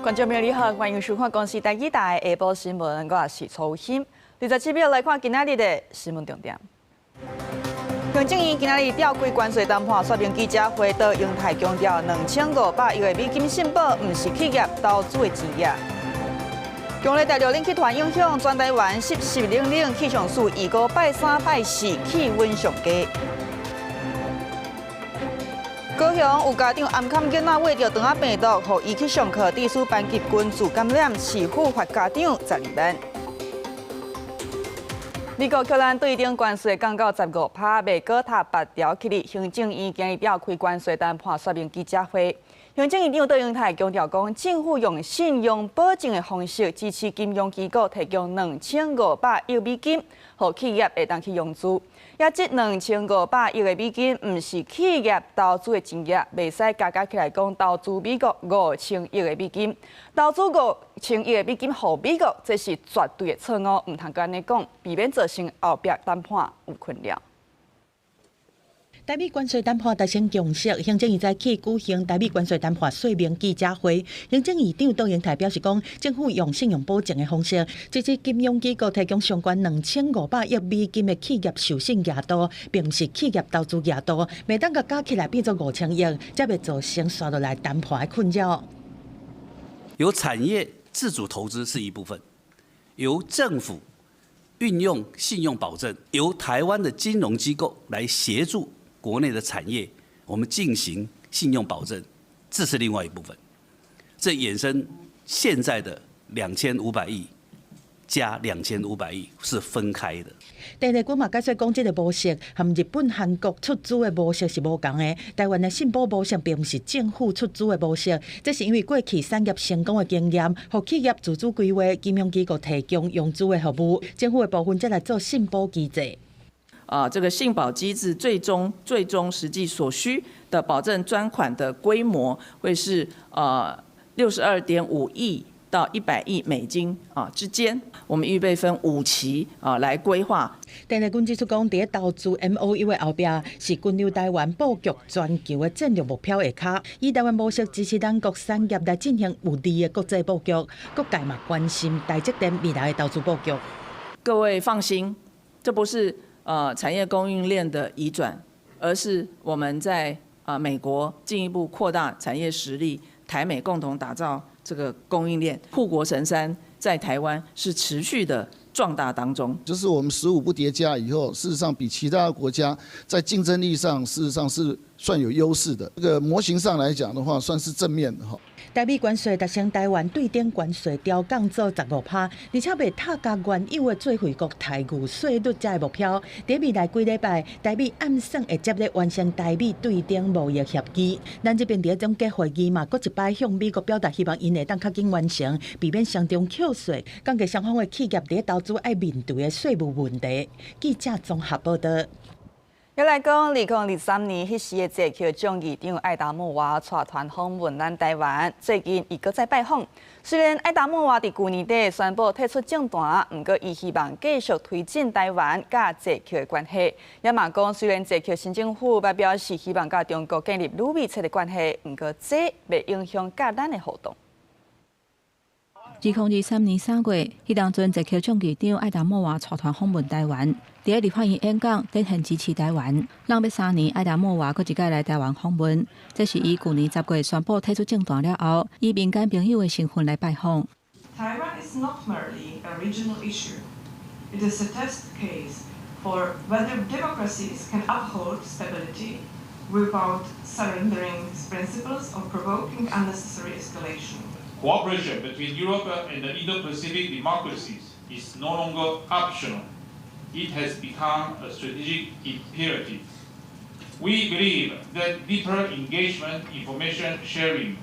观众朋友你好，欢迎收看公视第一台下晡新闻，我是曹欣。27秒来看今仔日的新闻重点。行政院今仔日召开关税谈判说明记者会，到英泰强调2500亿的美金信保不是企业投资的钱额。强烈大陆冷气团影响，全台湾湿冷冷，气象署预估拜3、拜4气温上低。高雄有家长暗坎囡仔喂着肠仔病毒，互伊去上课，致使班级群组感染，市府罚家长12万。美国克兰对顶关税降到15%，未过塔8条起哩。行政院今日召开关税谈判说明记者会，行政院长杜英泰强调讲，政府用信用保证的方式支持金融机构提供2500亿美金，互企业会当去融资。也即2500亿的美金，唔是企业投资的钱额，袂使加起来讲投资美国5000亿的美金，投资5000亿的美金互美国，这是绝对的错误，唔通安尼讲，避免造成后壁谈判有困扰。台美关税谈判达成共识，行政院在起举行台美关税谈判说明记者会。行政院长杜英泰表示讲，政府用信用保证的方式，支持金融机构提供相关2500亿美金的企业授信额度，并不是企业投资额度，每当个加起来变做5000亿，才袂造成刷落来谈判的困扰。由产业自主投资是一部分，由政府运用信用保证，由台湾的金融机构来协助国内的产业，我们进行信用保证，这是另外一部分。这衍生现在的2500亿加2500亿是分开的。第二，我嘛解释讲，这个模式和日本、韩国出资的模式是无同的。台湾的信保模式并不是政府出资的模式，这是因为过去产业成功的经验，和企业自主规划，金融机构提供融资的服务，政府的部分再来做信保机制。这个信保机制最终实际所需的保证专款的规模会是62.5亿到100亿美金之间，我们预备分5期来规划。第二，阮指出讲，伫投资 MOU 的后壁是军留台湾布局全球的战略目标下卡，以台湾模式支持咱国产业来进行有利的国际布局。各界嘛关心台积电未来的投资布局。各位放心，这不是产业供应链的移转，而是我们在美国进一步扩大产业实力，台美共同打造这个供应链，护国神山在台湾是持续的壮大当中。就是我们15不叠加以后，事实上比其他的国家在竞争力上，事实上是算有优势的。这个模型上来讲的话，算是正面的哈。台美关税达成台湾对顶关税调降做15%，而且袂塔加原有的最惠国台牛税率这个目标。在未来几礼拜，台美暗算会接力完成台美对顶贸易协议。咱这边伫总结会议嘛，搁一摆向美国表达希望，因会当较紧完成，避免双重扣税，降低双方的企业伫投资爱面对的税务问题。记者综合报道。要来讲，2023年迄时的捷克众议长艾达莫娃带团访问咱台湾，最近伊搁再拜访。虽然艾达莫娃伫去年底宣布退出政坛，不过伊希望继续推进台湾甲捷克的关系。也嘛讲，虽然捷克新政府表示希望甲中国建立愈密切的关系，不过这袂影响甲咱的互动。2023年3月，迄当阵捷克众议长艾达莫娃带团访问台湾，伫立法院演讲，展现支持台湾。让要3年，艾达莫娃搁一届来台湾访问，这是伊去年10月宣布退出政坛了后，以民间朋友的身份来拜访。Taiwan is not merely a regional issue. It is a test case for whether democracies can uphold stability without surrendering its principles or provoking unnecessary escalation. Cooperation between Europe and the Indo-Pacific democracies is no longer optional. It has become a strategic imperative. We believe that deeper engagement, information sharing,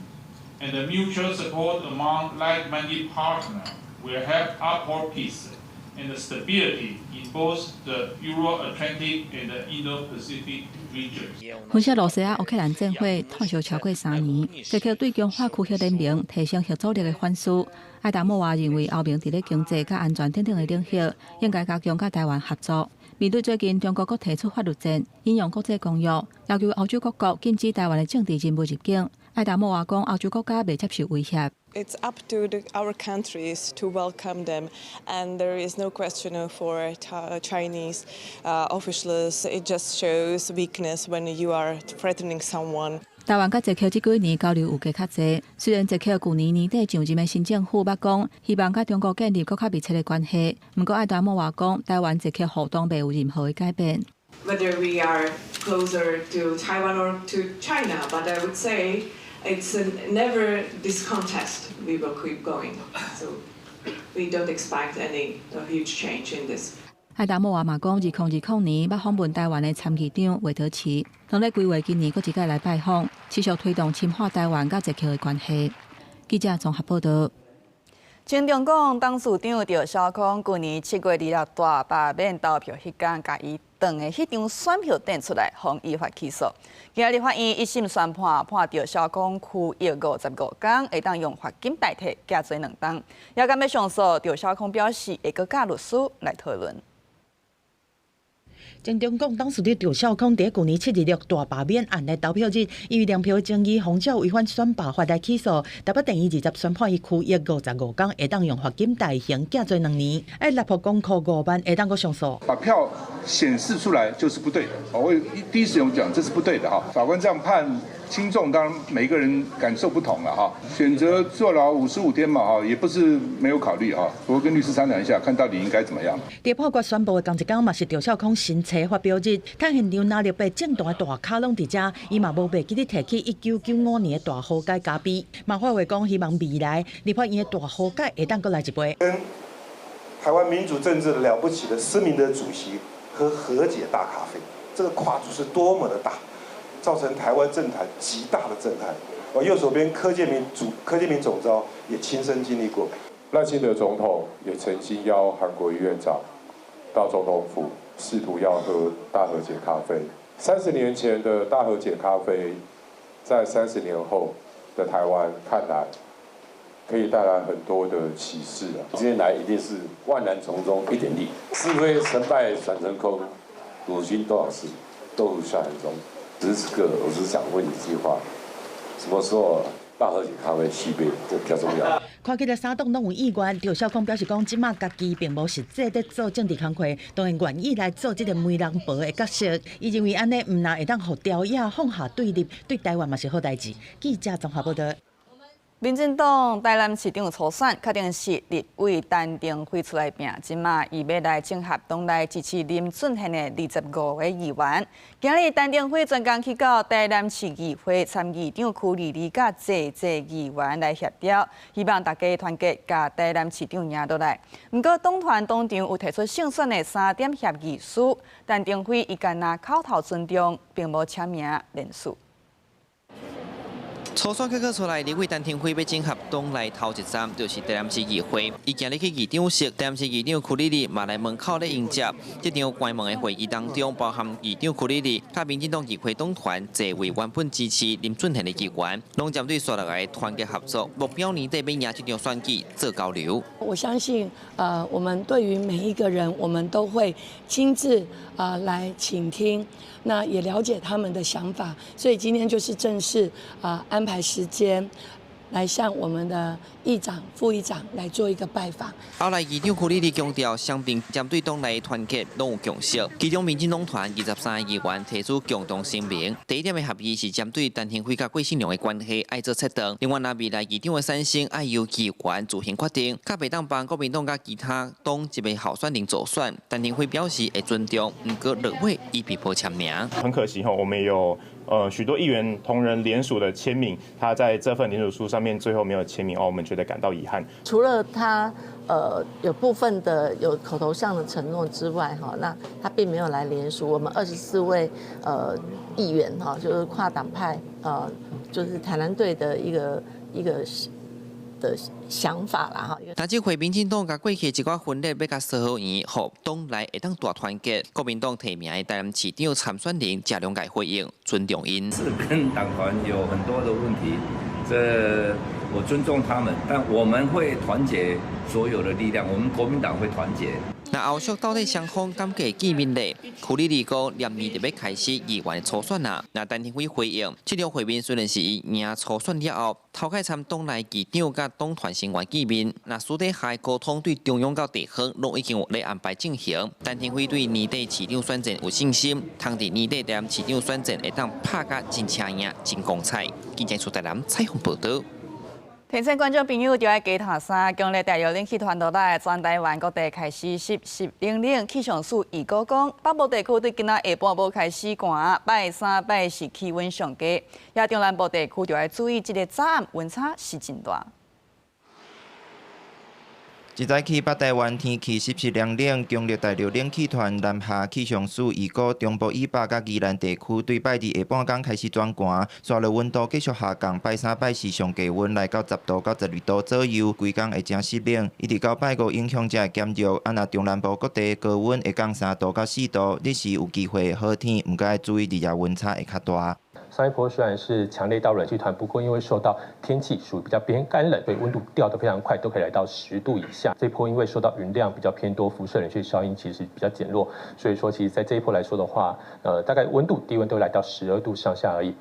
and the mutual support among like-minded partners will help uphold peace and stability in both the Euro-Atlantic and the Indo-Pacific regions. 分析罗西亚乌克兰战火拖烧超过3年，捷克对强化区域联盟提升核阻力的反思。艾达莫娃认为，欧盟伫咧经济甲安全等等的领域，应该加强甲台湾合作。面对最近中国提出法律战，引用国际公约，要求欧洲各国禁止台湾的政治人物入境。艾达莫话讲，欧洲国家未接受威胁。It's up to our countries to welcome them, and there is no question for Chinese officials. It just shows weakness when you are threatening someone. 台湾甲捷克这几年交流有加较济，虽然捷克去年年底上任的新政府捌讲，希望甲中国建立更较密切的关系，不过艾达莫话讲，台湾捷克互动未有任何的改变。Whether we are closer to Taiwan or to China, but I would say it's never this contest. We will keep going, so we don't expect any huge change in this. 艾达莫话嘛讲，2020年捌访问台湾的参议长韦德奇，当咧规划今年佫一届来拜访，持续推动深化台湾甲捷克的关系。记者综合报道。前中共董事长赵少康去年7月26大罢免投票迄天，甲伊当的迄张选票摕出来，予依法起诉。今日法院一审宣判，判赵少康拘役55天，会当用罚金代替，加罪2档。也敢要上诉，赵少康表示会搁甲律师来讨论。前中共董事长赵少康伫去年7月6大罢免案的投票日，因为粮票争议，防照违反选罢法来起诉。台北第20宣判伊拘役55天，会当用罚金代刑，加罪2年。立法公库5万，会当搁上诉。把票显示出来就是不对的。我第一时间讲这是不对的哈。法官这样判轻重，当然每个人感受不同了哈。选择坐牢55天嘛哈，也不是没有考虑哈。我跟律师商量一下，看到底应该怎么样。地法官宣布的同一天嘛，是赵少康新车发表日，趁现场拿着被正大大卡拢伫遮，伊嘛无忘记咧提起1995年的大和解咖啡。马化伟讲，希望未来立法院的大和解会当搁来一杯。跟台湾民主政治了不起的施明德主席喝和解大咖啡，这个跨度是多么的大，造成台湾政坛极大的震撼。我右手边柯建明总召也亲身经历过。赖清德总统也曾经邀韩国瑜院长到总统府，试图要喝大和解咖啡。30年前的大和解咖啡，在30年后的台湾看来，可以带来很多的启示啊！今天来一定是万难从中一点力，是非成败转成空，古今多少事，都如笑谈中。只是我只是想问你一句话：什么时候大和解咖啡续杯，这比较重要。看起来三党拢有意愿，赵少康表示讲，即马家己并无实际在做政治工作，当然愿意来做这个媒人婆的角色。伊认为安尼唔但会当互朝野放下对立，对台湾嘛是好代志。记者综合报道。民进党台南市长初选，确定是立委陈定辉出来拼，即马伊要来整合党内支持林俊宪的25位议员。今日陈定辉专工去到台南市议会参议长区里里甲济议员来协调，希望大家团结，甲台南市长赢倒来。不过党团党场有提出胜选的3点协议书，陈定辉伊干那口头尊重，并无签名联署。初选结果出来，立委陈定辉要整合党内头一站，就是台南市议会。伊今日去议长室，台南市议长区里里嘛来门口咧迎接。这场关门的会议当中，包含议长区里里、甲民进党议会党团侪位原本支持林俊宪的议员，拢针对所落来团结合作，目标年底要赢这场选举做交流。我相信，我们对于每一个人，我们都会亲自来倾听，那也了解他们的想法，所以今天就是正式安排时间，来向我们的议长、副议长来做一个拜访。后来议长区里里强调，双边针对党内团结拢有共识，其中民进党团23个议员提出共同声明，第一点的合意是针对陈定辉甲郭信良的关系爱做切断。另外，那未来议长的产生爱由议员自行决定，较袂当帮国民党甲其他党一位候选人助选。陈定辉表示会尊重，不过落尾伊并无签名。很可惜我们有许多议员同仁联署的签名，他在这份联署书上面最后没有签名我们觉得感到遗憾。除了他有部分的有口头上的承诺之外，那他并没有来联署。我们24位议员就是跨党派就是台南队的一个的想法啦但这回民进党甲过去一寡分裂要甲说好圆，互党内会当大团结。国民党提名的台南市长参选人贾良介回应，尊重因。是跟党团有很多的问题，这我尊重他们，但我们会团结所有的力量，我们国民党会团结。那后续到底双方敢给见面咧？库里里讲，年年就要开始议员的初选啊。那陈廷辉回应，这场会面虽然是伊赢初选了后，头开参党内议长甲党团成员见面，那私底下沟通对中央到地方拢已经有咧安排进行。陈廷辉对年底市长选战有信心，通伫年底踮市长选战会当拍甲真抢赢、真光彩。记者苏台南采访报道。天线观众朋友就爱加头衫，强烈大热冷气团倒来，全台湾各地开始湿冷。气象署预估讲，北部地区对今仔下晡要开始寒，拜三、拜四气温上低，也中南部地区就要注意，这个早暗温差是真大。一早起，北台湾天气湿凉冷，强烈大热冷气团南下，气象署预估中部以北甲宜兰地区对拜二下半天开始转寒，刷热温度继续下降，拜三、拜四上低温来到10度到12度左右，规天会真湿冷，一直到拜五影响才会减弱。若中南部各地高温会降3度到4度，日时有机会好天，毋过要注意日夜温差会较大。上一波虽然是强烈到冷气团，不过因为受到天气属于比较偏干冷，所以温度掉得非常快，都可以来到10度以下。这一波因为受到云量比较偏多，辐射冷却效应其实比较减弱，所以说其实在这一波来说的话，大概低温都来到12度上下而已。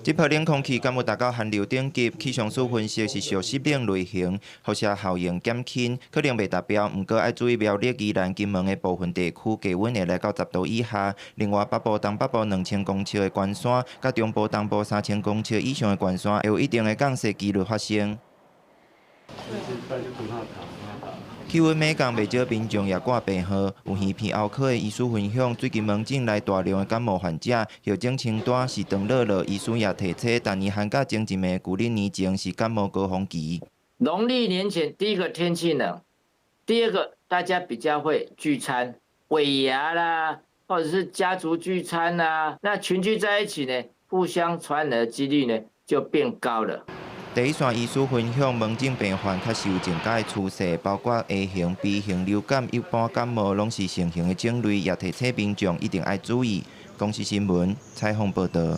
这波冷空气敢有达到寒流等级，气象署分析是属湿冷类型，辐射效应减轻，可能未达标。不过要注意苗栗、宜兰、金门的部分地区低温会来到10度以下。另外，北部、东北部2000公尺的关山，甲中部、东部3000公尺以上的关山，会有一定的降雪几率发生。气温每降，袂少民众也挂病号。有耳鼻喉科的医师分享，最近门诊来大量的感冒患者，药症清单是长热，医师也提醒，但年寒甲前一暝旧历年前是感冒高峰期。农历年前，第一个天气冷，第二个大家比较会聚餐、尾牙啦，或者是家族聚餐啦，那群聚在一起呢，互相传染的几率呢就变高了。第一线医师分享，门诊病患确实有增加的趋势，包括 A 型、B 型流感、一般感冒，拢是成型的种类，也提醒民众一定要注意。公司新闻采访报道。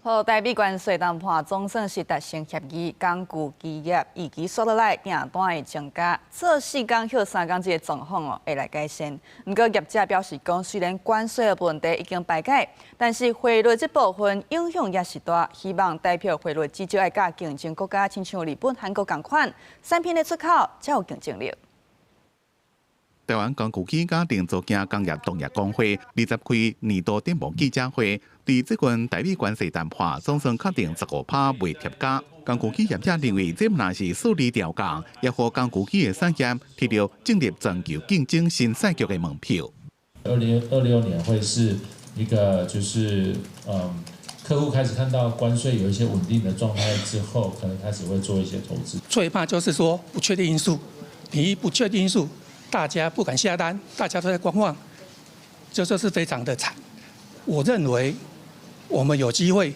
好，台美关税谈判总算是达成协议，港股企业预期刷落来订单会增加，这4天或3天这个状况会来改善。不过业者表示讲，虽然关税的问题已经排解，但是汇率这部分影响也是大，希望代表汇率至少要甲竞争国家，亲像日本、韩国同款，产品的出口才有竞争力。台湾工具机甲零组件工业同业工会20开年度展望记者会，伫这群台美关系谈判总算确定15%未贴价。工具机业者认为，这若是数字调降，也互工具机的产业摕到进入全球竞争新赛局的门票。2026年会是一个客户开始看到关税有一些稳定的状态之后，可能开始会做一些投资。最怕就是说不确定因素，你不确定因素。大家不敢下单，大家都在观望，这就是非常的惨。我认为我们有机会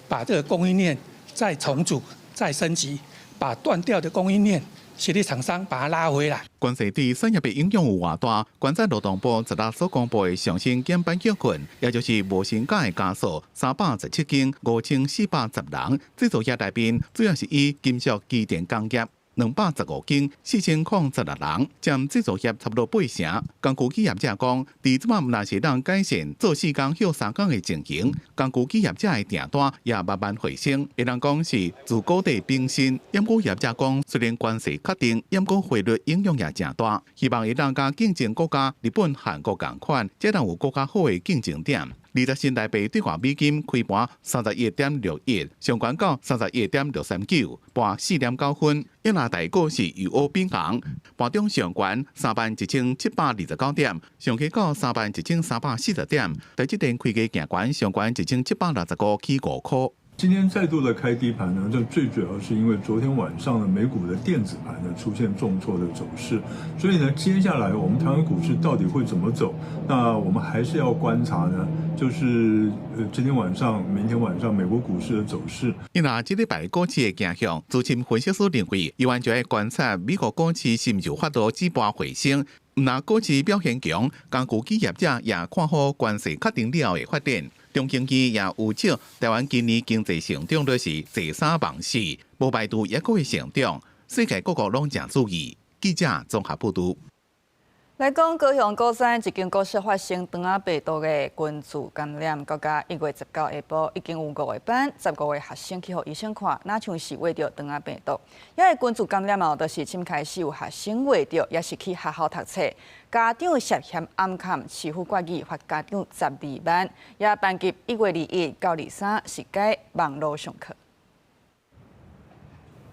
把这个供应链再重组、再升级，把断掉的供应链协力厂商把它拉回来。关税对产业的影响有偌大？关在劳动部10日所公布的上升减班结论，也就是无薪假的家数317间，5410人。制造业内面主要是以金属、机电工业。215间，4016人，占制造业差不多8成。工具机业者讲，伫即摆若是让改善做4天休3天的情形，工具机业者的订单也慢慢回升。有人讲是自古地变新，掩过业者讲，虽然关税确定，掩过汇率影响也真大，希望会让甲竞争国家日本、韩国同款，才能有更加好的竞争点。20新台币兑换美金开盘31.61，上悬到31.639，盘4.9分。英拉大股是由欧并行，盘中上悬31729点，上起到31340点。台积电开价行悬上悬1765起5块。今天再度的开低盘呢，这最主要是因为昨天晚上的美股的电子盘呢出现重挫的走势，所以呢，接下来我们台湾股市到底会怎么走？那我们还是要观察呢，就是今天晚上、明天晚上美国股市的走势。因为这礼拜股市的走向，资深分析师认为，依然就要观察美国股市是毋是有法度止盘回升。若股市表现强，工具机业者也看好关税确定了后的发展。中经期也预测，台湾今年经济成长率是坐3望4，无排除也会成长。世界各国拢正注意。记者综合报道。来讲，高雄高山一间国小发生肠仔病毒的群聚感染，到甲1月19下晡，已经有5个班15个学生去互医生看，哪像是患着肠仔病毒。遐个群聚感染哦，就是今开始有学生患着，也是去学校读册，家长涉嫌暗砍欺负怪语，罚家长12万。也班级1月21到23是改网络上课。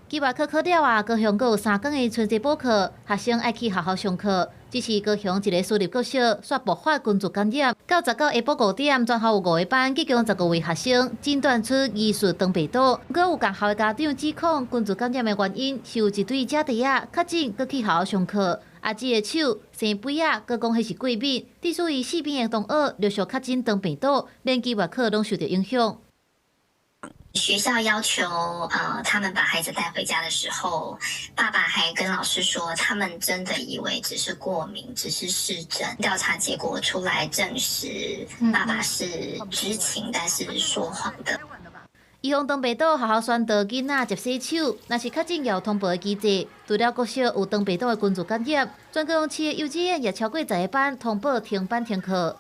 期末考考了啊，高雄阁有3天的春节补课，学生爱去学校上课。只是高雄一个私立国小煞爆发群聚感染，到19下晡5点，全校有5个班，计共15位学生诊断出疑似肠病毒。阁有共校的家长指控群聚感染的原因是有一对姐弟仔确诊阁去学校上课，阿姊的手、生杯仔，阁讲迄是过敏，致使伊4边的同学陆续确诊肠病毒，连期末课拢受到影响。学校要求他们把孩子带回家的时候，爸爸还跟老师说，他们真的以为只是过敏，只是湿疹。调查结果出来证实，爸爸是知情但是说谎的。预防肠病毒，学校宣导囡仔接洗手，若是确诊要通报的机制。除了国小有肠病毒的群聚感染，全高雄市的幼稚园也超过10个班通报停班停课。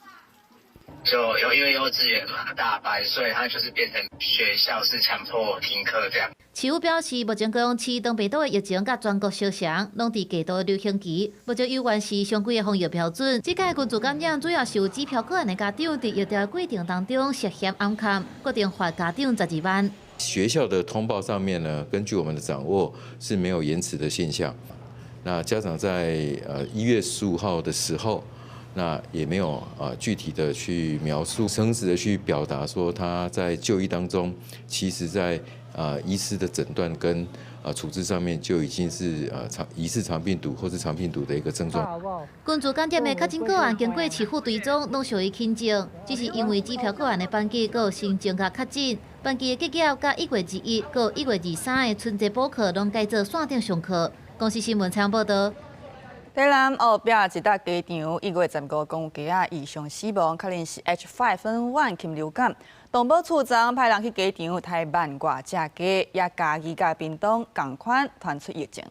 就因为幼稚园嘛大班，所以它就是变成学校是强迫停课这样。市府表示，目前高雄市肠病毒的疫情甲全国相像，拢伫过度的流行期。目前有关市上规的防疫标准，这届群聚感染主要是有机票个案的家长伫疫调规定当中涉嫌暗砍，决定罚家长12万。学校的通报上面呢，根据我们的掌握是没有延迟的现象。那家长在1月15号的时候。那也没有具体的去描述，诚实的去表达说他在就医当中，其实在医师的诊断跟处置上面就已经是疑似肠病毒或是肠病毒的一个症状。群聚感染的确诊个案经过市府追踪，拢属于轻症，只是因为机票个案的班级有新增加确诊，班级的结业甲1月21到1月23的春节补课拢改做线顶上课。公司新闻采访报道。台南后壁一搭机场1月15共有鸡仔异常死亡，确认是 H5N1 禽流感。动保处长派人去机场抬万外只鸡，也家己甲屏东同款传出疫情。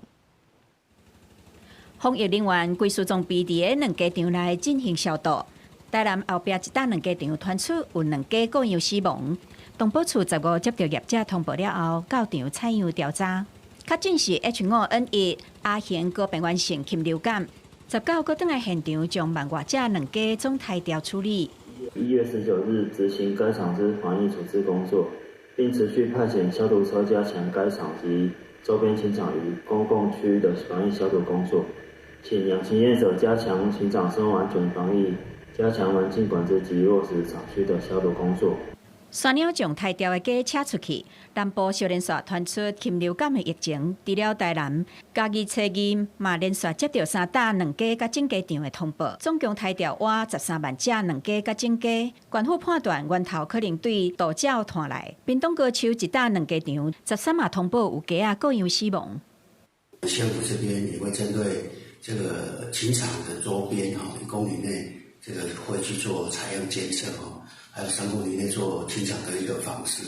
防疫人员归属总比伫2机场内进行消毒。台南后壁一搭2机场传出有2家个案死亡。动保处15接到业者通报了后，到场采样调查。确诊是 H5N1 亚型高病原性禽流感。19个倒来现场，将万外只2家总抬调处理。1月19日执行该场之防疫处置工作，并持续派遣消毒车加强该场及周边禽场与公共区域的防疫消毒工作，请养禽业者加强禽场生物安全防疫，加强环境管制及落实场区的消毒工作。山鸟将抬调的鸡车出去，南部小连续传出禽流感的疫情。除了台南，嘉义初二嘛连续接到3搭2家甲整鸡场的通报，总共抬调活13万只2家甲整鸡。官府判断源头可能对盗鸟传来。屏东高手一搭2家场13嘛通报有鸡各样死亡。县府这边也会针对这个禽场的周边公里内，这个会去做采样监测还有3公里内做禽场的一个防治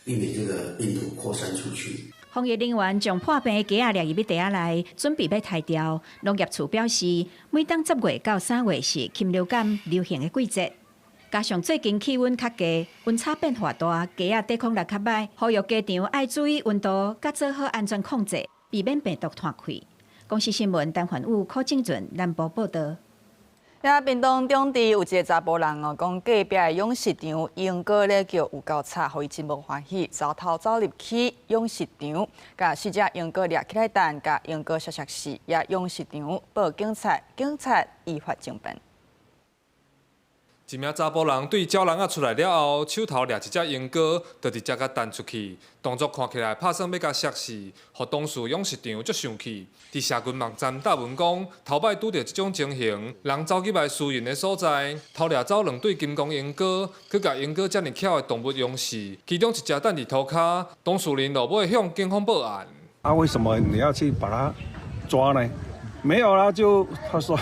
避免这个病毒扩散出去。防疫人员将破病的鸡仔掠入地下内，准备要抬掉。农业处表示，每当10月到3月是禽流感流行的季节，加上最近气温较低，温差变化大，鸡仔抵抗力较歹，呼吁家场爱注意温度，甲做好安全控制，避免病毒传开。公司新闻陈焕武、柯正准南部报道。遐屏东中地有一个查甫人讲隔壁的养殖场莺歌咧叫有够吵，互伊真无欢喜，走入去养殖场，甲4只莺歌掠起来蛋，甲莺歌杀死，也养殖场报警察，警察依法侦办。一名查甫人对鸟笼仔出来了后，手头掠一只莺歌，就直接甲弹出去，动作看起来拍算要甲杀死，互当事养殖场足生气。伫社群网站答文讲，头摆拄到这种情形，人走去卖私人的所在，偷掠走2对金光莺歌，去甲莺歌遮尔巧的动物养死，其中一只蛋伫涂骹，当事人落尾向警方报案。为什么你要去把它抓呢？没有啦，就他说。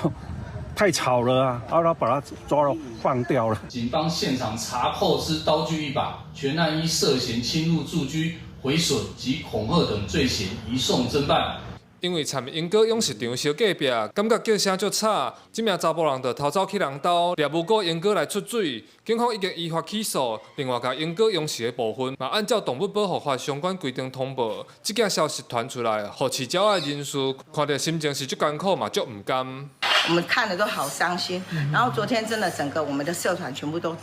太吵了啊！然后把他抓了放掉了。警方现场查扣之刀具1把，全案依涉嫌侵入住居、毁损及恐吓等罪嫌移送侦办。因为参英国勇士场小隔壁，感觉叫声足吵，这名查甫人就逃走去人兜，掠无过英国来出水。警方已经依法起诉，另外甲英国勇士的部分，嘛按照动物保护法相关规定通报。这件消息传出来，互饲鸟的人士看到心情是足艰苦嘛，足唔甘。我们看了都好伤心，然后昨天真的整个我们的社团全部都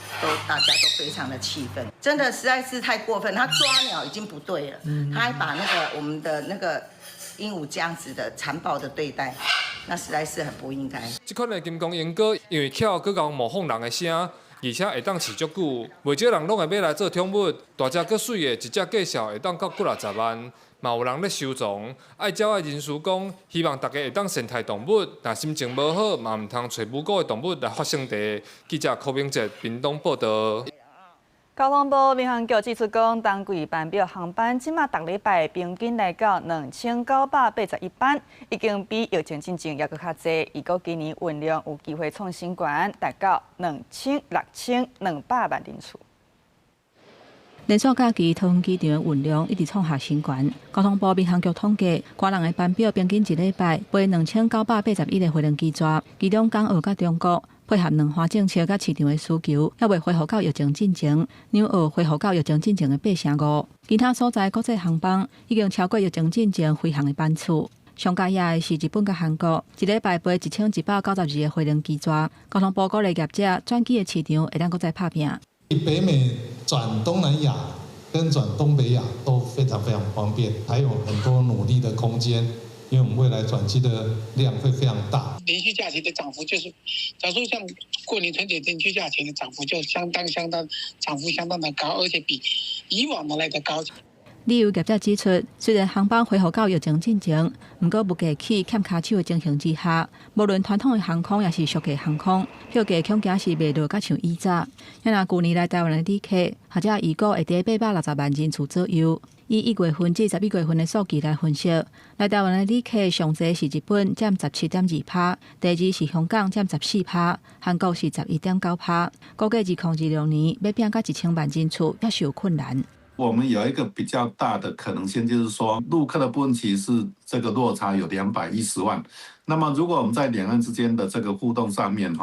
大家都非常的气愤，真的实在是太过分。他抓鸟已经不对了，他还把我们的那个鹦鹉这样子的残暴的对待，那实在是很不应该。这款的金光鹦哥因为巧佮讲模仿人的声，而且会当饲足久，袂少人拢会买来做宠物。大只佮水的一只价小会当到几60万。嘛有人咧收藏，爱鸟的人士讲，希望大家会当善待动物，若心情无好，嘛唔通找无辜的动物来发生地。记者柯明哲屏东报道。交通部民航局指出讲，冬季班表航班即马逐礼拜平均来到2981班，已经比疫情之前还佫较济。预估今年运量有机会创新高，达到6200万人次。连续假期桃园机场的运量一直创下新高。交通部民航局统计，华人的班表平均一礼拜飞2981个飞轮机抓，其中港澳甲中国配合两花政策甲市场的需求，还未恢复到疫情进前。纽澳恢复到疫情进前的8.5%，其他所在国际航班已经超过疫情进前飞航的班次。上加野的是日本甲韩国，一礼拜飞1192个飞轮机抓。交通部鼓励业者转机的市场会当搁再拍拼。北美转东南亚跟转东北亚都非常方便，还有很多努力的空间，因为我们未来转机的量会非常大。连续假期的涨幅就是，假如像过年春节连续假期的涨幅就相当涨幅相当的高，而且比以往的来得高。旅游业者指出，虽然航班恢复到疫情进前，不过物价起欠卡手的情形之下，无论传统的航空也是俗价航空，票价恐惊是袂落甲像以早。因若去年来台湾的旅客，或者预估会伫860万人次左右。以1月份至11月份的数据来分析，来台湾的旅客上侪是日本占17.2%，第二是香港占14%，韩国是11.9%。估计2026年要拼到1000万人次，也是有困难。我们有一个比较大的可能性，就是说陆客的部分其实这个落差有210万。那么如果我们在两岸之间的这个互动上面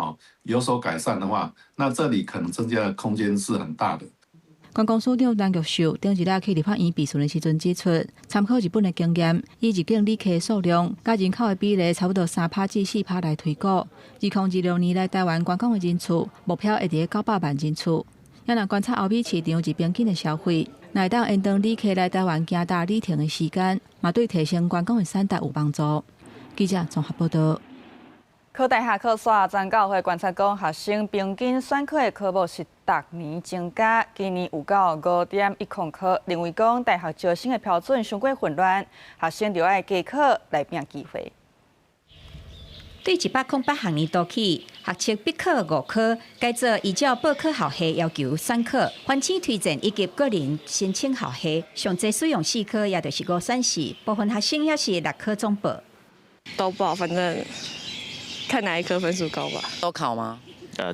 有所改善的话，那这里可能增加的空间是很大的。观光署长陈玉秀顶一日去立法院备询的时阵指出，参考日本的经验，以入境旅客的数量甲人口的比例差不多3%至4%来推估，2026年来台湾观光的人次目标会伫900万人次。也若观察欧美市场日平均的消费，会当延长旅客来台湾行搭旅程的时间，嘛对提升观光的产值有帮助。记者综合报道。科大下课刷专教会观察讲，学生平均选课的科目是逐年增加，今年有到5.10科。认为讲大学招生的标准伤过混乱，学生就要加课来拼机会。对108学年度起，学测必考5科，改做依照报考校系要求选课，欢请推荐以及个人申请校系，上侪使用4科，也就是5选4，部分学生也是6科总报。都报，反正看哪一科分数高吧。都考吗？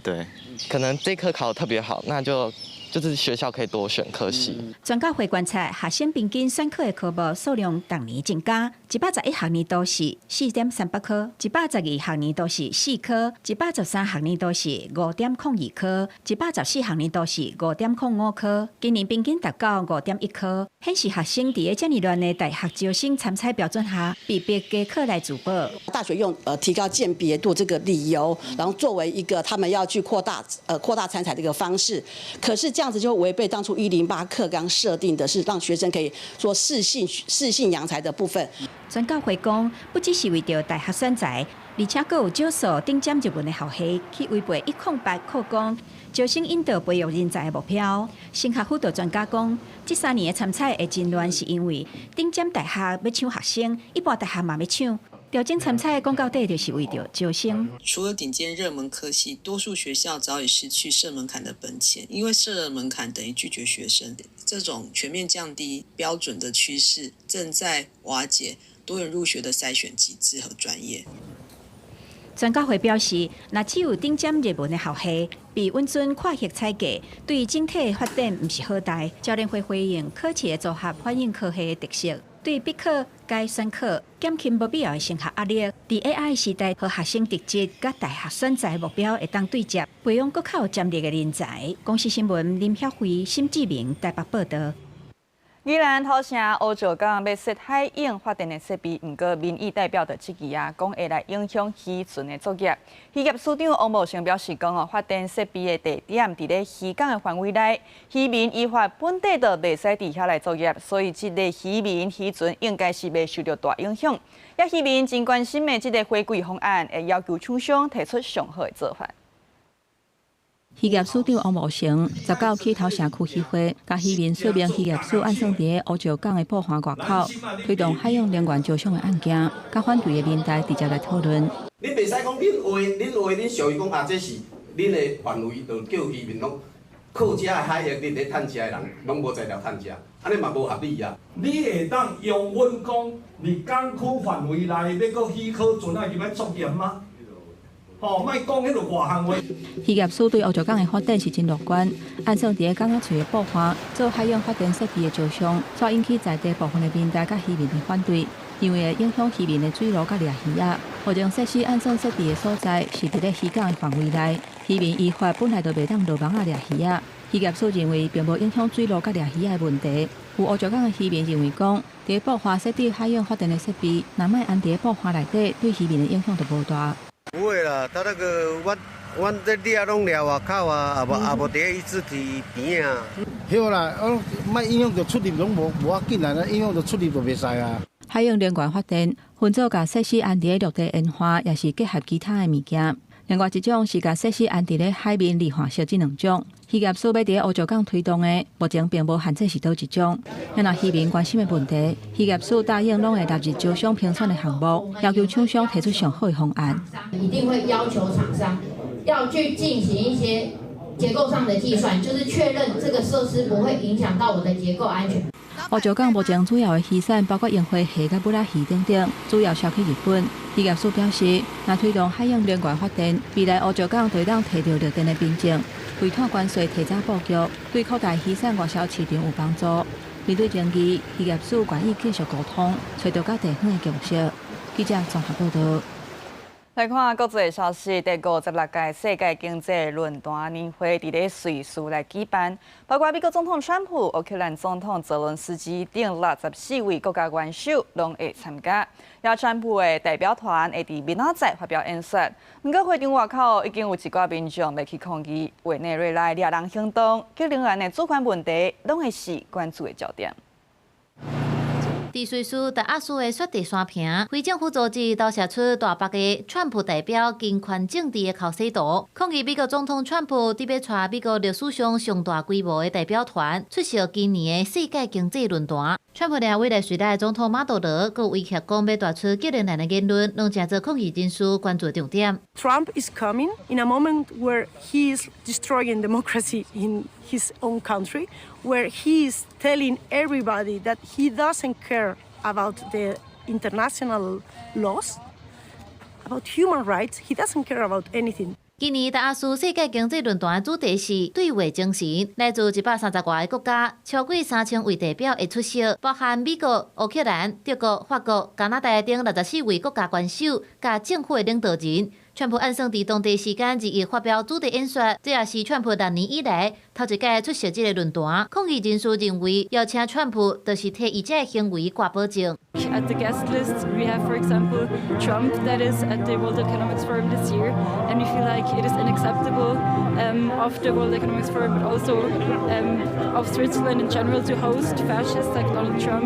对，可能这科考得特别好，那就是学校可以多选科系。专家会观察学生平均选课的科目数量逐年增加，111学年度是4.38科，112学年度是4科，113学年度是5.02科，114学年度是5.05科，今年平均达到5.1科，显示学生伫遮尔乱的大学招生参赛标准下，被迫加课来主报。大学用提高鉴别度这个理由，然后作为一个他们要去扩大参采的一个方式，可是这样子就违背当初108课纲设定的是让学生可以说适性扬才的部分。专教会讲，不只是为着大学选材，而且阁有少数顶尖入门的校系去违背108课纲招生引导培育人才的目标。升学辅导专家讲，这3年的参赛会真乱，是因为顶尖大学要抢学生，一般大学嘛要抢。调整参赛讲到底就是为着招生。除了顶尖热门科系，多数学校早已失去设门槛的本钱，因为设了门槛等于拒绝学生。这种全面降低标准的趋势正在瓦解多元入学的筛选机制和专业。专家会表示，若只有顶尖热门的校系被稳准跨域采价，对整体的发展不是好代。教练会回应科技的组合反映科系的特色。对必考改选课，减轻无必要的升学压力。伫 AI 时代，和学生特质甲大学选择目标会当对接，培养更较有潜力的人才。公司新闻林晓慧、沈志明台北报道。宜兰头城乌石港要设海影发电的设备，不过民意代表就质疑讲会来影响渔船的作业。渔业署长王茂成表示发电设备的地点伫咧渔港的范围内，渔民依法本地就袂使伫遐来作业，所以这个渔船应该是袂受到大影响。渔民真关心的这个回归方案，会要求厂商提出上好的做法。渔业署长王茂成19起头城区渔会，甲渔民说明渔业署按算伫乌石港的捕虾外口推动海洋能源招商的案件，甲反对的民代直接来讨论。恁袂使讲恁话恁属于讲这是恁的范围，就叫渔民讲靠遮的海域，恁咧趁遮的人拢无在了趁遮，安尼嘛无合理啊！你会当用阮讲，你港区范围内要搁渔考船啊，入来作业吗？莫讲迄个外行话。渔业署对乌石港的发展是真乐观，按算伫港仔厝的捕虾做海洋发电设备的招商，却引起在地部分的民代甲渔民的反对，因为会影响渔民的水路甲掠鱼仔。目前设施按算设备的所在是伫咧渔港的范围内，渔民依法本来就袂当落网掠鱼仔。渔业署认为并无影响水路甲掠鱼仔的问题。有乌石港的渔民认为讲，伫捕虾设置海洋发电的设备，若莫安伫捕虾内底，对渔民的影响就无大。不会啦，他那个阮这掠拢掠外口啊，也无伫伊自己边啊。对啦，莫影响到出入拢无要紧啊，影响到出入就袂使啊。海洋能源发电分做甲设施安伫陆地烟花，也是结合其他的物件。另外一种是甲设施安伫咧海面离岸烧这两种。渔业署要伫乌石港推动的，目前并无限制是倒一种。若渔民关心的问题，渔业署答应拢会纳入招商评选的项目，要求厂商提出上好的方案。一定会要求厂商要去进行一些结构上的计算，就是确认这个设施不会影响到我的结构安全。乌石港目前主要的渔产包括樱花虾甲布拉鱼等等，主要销去日本。渔业署表示，若推动海洋能源发电，未来乌石港就当摕到绿电的凭证，为碳关税提早布局，对扩大渔产外销市场有帮助。面对争议，渔业署愿意继续沟通，找到较地方的共识。记者综合报道。来看国际的消息，第56届世界经济论坛年会伫咧瑞士来举办，包括美国总统川普、乌克兰总统泽伦斯基等64位国家元首拢会参加。也川普的代表团会伫明仔载发表演说。不过会场外口已经有一寡民众要去抗议委内瑞拉掠人行动，各能源的主权问题拢会是关注的焦点。伫瑞士达阿斯的雪地山坪，非政府组织投射出大幅的川普代表金权政治的口水图，抗议美国总统川普伫要带美国历史上上大规模的代表团出席今年的世界经济论坛。川普俩未来时代总统马杜罗，佮威胁讲要带出激烈的言论，拢成做抗议人士关注重点。Trump is coming in a moment where he is destroying democracy in his own country, where he is telling everybody that he doesn't care about the international laws, about human rights. He doesn't care about anything. 今年达阿斯世界经济论坛的主题是对话精神，来自130外个国家，超过3000位代表会出席，包含美国、乌克兰、德国、法国、加拿大等64位国家元首甲政府的领导人。川普按算伫当地时间2日发表主题演说，这也是川普6年以来头一届出席这个论坛。抗议人士认为，邀请川普就是替伊这行为挂保证。At the guest list, we have, for example, Trump that is at the World Economic Forum this year, and we feel like it is unacceptable of the World Economic Forum, but also of Switzerland in general to host fascists like Donald Trump,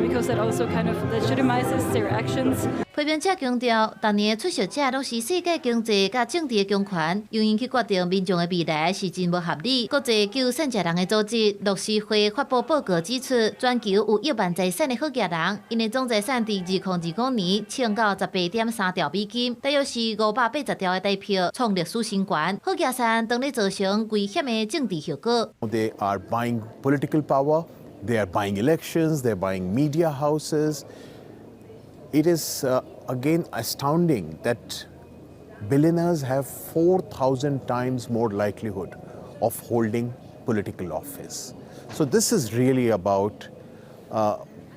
because that also kind of legitimizes their actions. 批评者强调，当年的出席者拢是世界经济甲政治的强权，由因去决定民众的未来是真无合理。国际救善食人的组织乐施会发布报告指出，全球有1万财产的好业人，因的总财产伫2025年冲到18.3兆美金，大约是580兆的台票，创历史新高。好业产当咧造成危险的政治效果。They are buying political power, they are buying elections, they are buying media houses. It is again astounding that billionaires have 4,000 times more likelihood of holding political office. So this is really about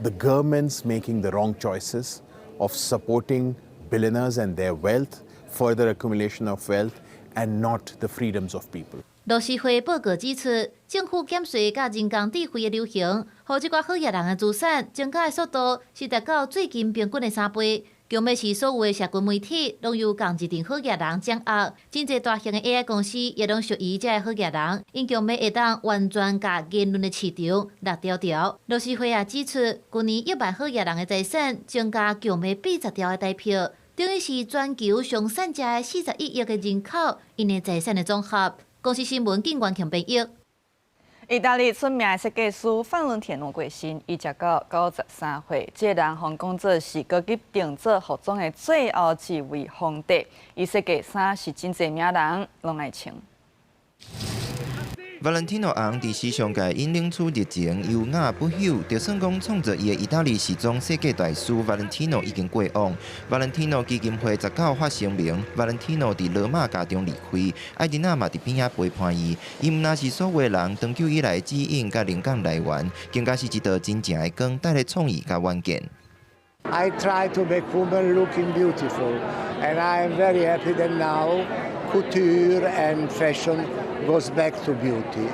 the governments making the wrong choices of supporting billionaires and their wealth, further accumulation of wealth, and not the freedoms of people. 陆委会报告指出，政府减税甲人工智慧的流行，让这寡好业人的资产增加的速度是达到最近平均的3倍。强要是所有的社群媒体拢由共一群好业人掌握，真侪大型的 AI 公司也拢属于这好业人，因强要会当完全甲言论的市场落条条。陆委会也指出，去年1万好业人的财产增加强要80条的代票，等于是全球上善者的41亿的人口因的财产的总和。公司新闻警官强编译。意大利出名的设计师范伦铁诺过身，伊才到93岁。这人奉讲做是高级定制服装的最后一位皇帝。伊设计衫是真侪名人拢爱穿。Valentino 昂伫时尚界引领出热情优雅不朽，就算讲创造伊的意大利时装设计大师 Valentino 已经过往。Valentino 基金会19发声明 ，Valentino 伫罗马家中离开，爱琳娜嘛伫边仔陪伴伊。伊毋但是所有人长久以来指引甲灵感来源，更加是一道真正的光，带来创意甲远见。I try to make women looking beautiful, and I am very happy that now couture and fashion goes back to beauty.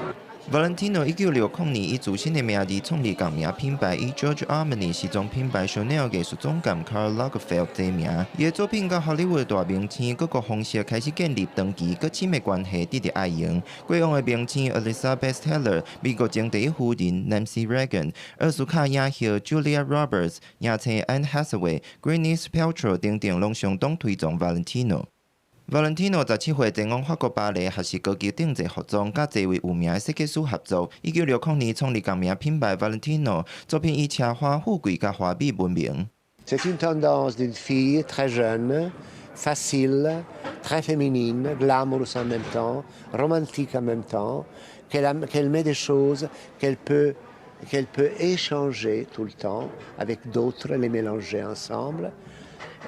Valentino 1960年以自身的名字创立同名品牌，以 George Armani 时装品牌 Chanel 艺术总监 Karl Lagerfeld 提名。伊的作品甲好莱坞大明星各个方式开始建立长期搁深的关系，得到爱用。过往的明星 Elizabeth Taylor、美国前第一夫人 Nancy Reagan、奥斯卡影后 Julia Roberts、影星 Anne Hathaway、Gwyneth Paltrow 等等，拢相当推崇 Valentino。Valentino 17岁前往法国巴黎学习高级定制服装，甲侪位有名的设计师合作。1960年创立同名品牌 Valentino， 作品以奢华、富贵甲华美闻名。C'est une tendance d'une fille très jeune, facile, très féminine, glamoureuse en même temps, romantique en même temps, qu'elle met des choses qu'elle peut échanger tout le temps avec d'autres, les mélanger ensemble.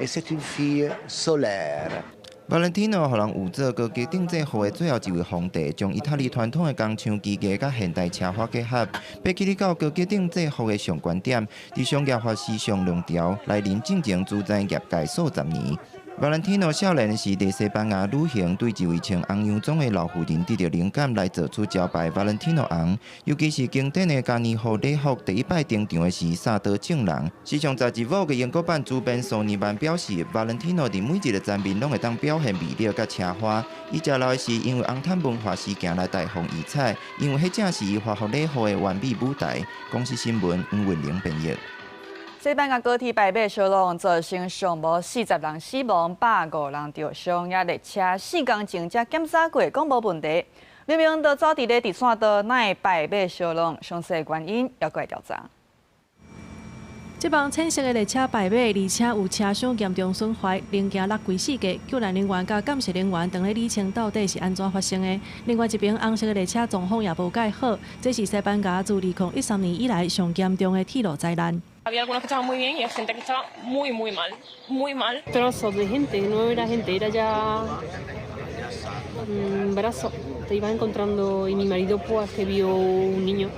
Et c'est une fille solaire. Valentino 互人有做高级定制服的最后一位皇帝，将意大利传统的工厂技艺甲现代奢华结合，爬起你到高级定制服的上观点，伫商业化时尚浪潮来临进前主宰业界数十年。Valentino 少年时伫西班牙旅行，对一位穿红洋装的老妇人得到灵感，来做出招牌 Valentino 红。尤其是经典的嘉年华礼服，第一摆登场的是萨德正人。时尚杂志 Vogue 英国版主编索尼曼表示 ，Valentino 伫每一个展面拢会当表现魅力甲奢华。伊食老的是因为红毯文化事件来大放异彩，因为迄正是伊发服礼服的完美舞台。公司新闻黄文玲编译。西班牙高铁牌马烧龙造成上无40人死亡，105人受伤，也列车4天前才检查过，讲无问题。明明都走伫咧第三道，哪会牌马烧龙？详细原因要过来调查。这帮浅色的列车牌马，而且有车厢严重损坏，零件落规四架。救援人员甲监视人员当咧理清到底是安怎发生的。另外一边红色的列车状况也无介好，这是西班牙自2013年以来上严重的铁路灾难。Había algunos que estaban muy bien y hay gente que estaba muy mal, muy mal. Trozos de gente, no era gente, era ya un brazo. Te iban encontrando y mi marido pues que vio un niño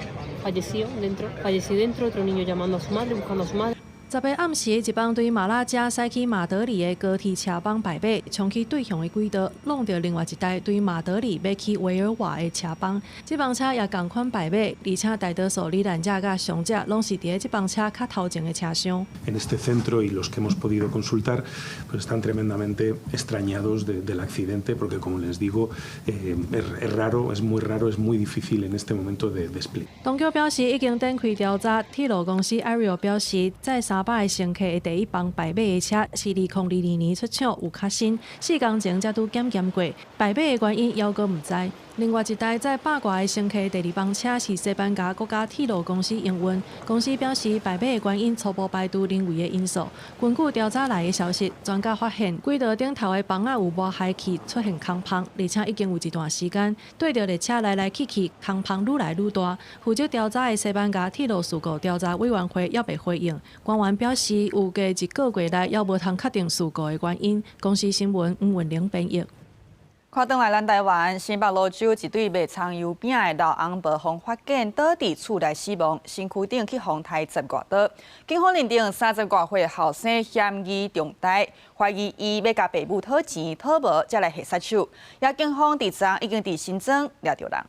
falleció dentro, otro niño llamando a su madre, buscando a su madre. 10日暗时，一帮对马拉加驶去马德里的高铁车帮牌马，冲去对向的轨道，弄到另外一台对马德里要去维尔瓦的车帮。这帮车也同款牌马，而且大多数罹难者甲伤者拢是伫这帮车较头前的车厢。En este centro y los que hemos podido consultar, pues están tremendamente extrañados del accidente, porque como les digo, es raro, es muy raro, es muy difícil en este momento de explicar. 当局表示已经展开调查，铁路公司 Aerial 表示，在300个乘客的第一帮牌马的车是2022年出厂，有较新，4天前才拄检过，牌马的原因犹阁毋知。另外一台载100多个乘客的第二帮车是西班牙国家铁路公司营运，公司表示牌马的原因初步排除人为的因素。根据调查来的消息，专家发现轨道顶头的帮仔有无氦气出现空芳，而且已经有一段时间对着列车来来去去，空芳愈来愈大。负责调查的西班牙铁路事故调查委员会也未回应。官员表示，有加1个月内也无通确定事故的原因。公司新闻黄文玲编译。看转来，咱台湾新北蘆洲一对卖葱油饼的老翁无妨发现倒伫厝内死亡，身躯顶去风台10外刀。警方认定30外岁后生嫌疑重大，怀疑伊要甲爸母讨钱讨无，才来下杀手。也警方伫昨已经伫新庄抓到人。